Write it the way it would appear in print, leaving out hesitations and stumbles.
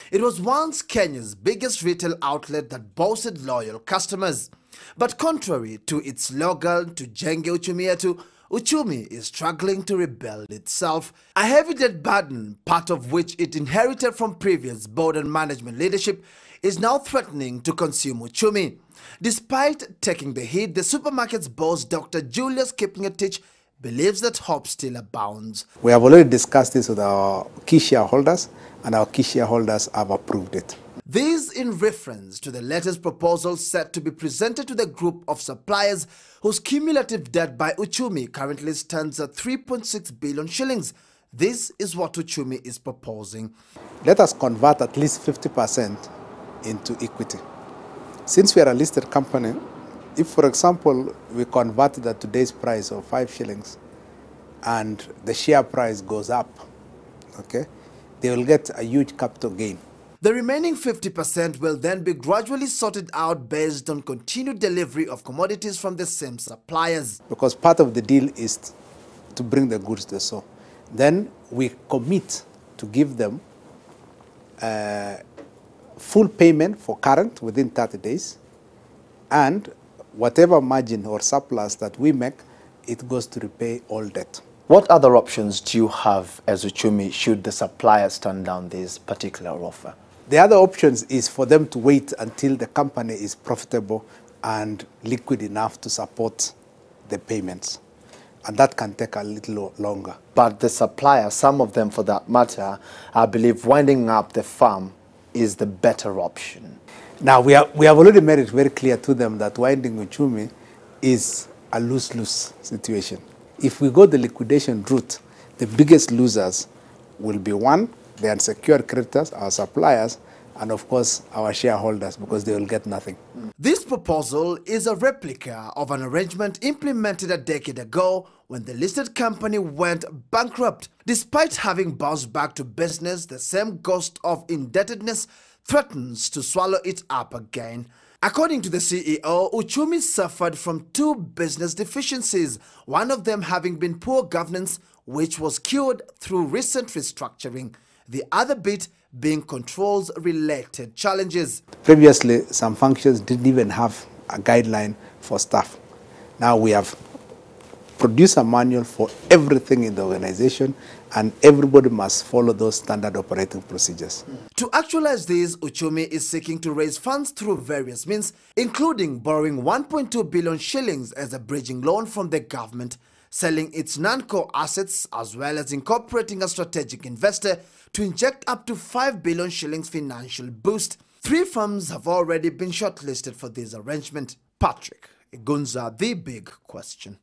It was once Kenya's biggest retail outlet that boasted loyal customers. But contrary to its slogan, Tujenge Uchumi yetu, Uchumi is struggling to rebuild itself. A heavy debt burden, part of which it inherited from previous board and management leadership, is now threatening to consume Uchumi. Despite taking the hit, the supermarket's boss, Dr. Julius Kipngetich, believes that hope still abounds. We have already discussed this with our key shareholders, and our key shareholders have approved it. This in reference to the latest proposal set to be presented to the group of suppliers whose cumulative debt by Uchumi currently stands at 3.6 billion shillings. This is what Uchumi is proposing. Let us convert at least 50% into equity. Since we are a listed company, if, for example, we convert it at today's price of 5 shillings and the share price goes up, okay, they will get a huge capital gain. The remaining 50% will then be gradually sorted out based on continued delivery of commodities from the same suppliers. Because part of the deal is to bring the goods to store. Then we commit to give them full payment for current within 30 days, and whatever margin or surplus that we make, it goes to repay all debt. What other options do you have as Uchumi should the suppliers turn down this particular offer? The other options is for them to wait until the company is profitable and liquid enough to support the payments. And that can take a little longer. But the suppliers, some of them for that matter, I believe winding up the farm is the better option. Now, we have already made it very clear to them that winding Uchumi is a lose-lose situation. If we go the liquidation route, the biggest losers will be, one, the unsecured creditors, our suppliers, and of course our shareholders, because they will get nothing. This proposal is a replica of an arrangement implemented a decade ago when the listed company went bankrupt. Despite having bounced back to business, the same ghost of indebtedness threatens to swallow it up again. According to the CEO, Uchumi suffered from 2 business deficiencies, one of them having been poor governance, which was cured through recent restructuring. The other bit being controls-related challenges. Previously, some functions didn't even have a guideline for staff. Now we have produced a manual for everything in the organization, and everybody must follow those standard operating procedures. To actualize this, Uchumi is seeking to raise funds through various means, including borrowing 1.2 billion shillings as a bridging loan from the government, selling its non-core assets, as well as incorporating a strategic investor to inject up to 5 billion shillings financial boost. 3 firms have already been shortlisted for this arrangement. Patrick, Igunza, The Big Question.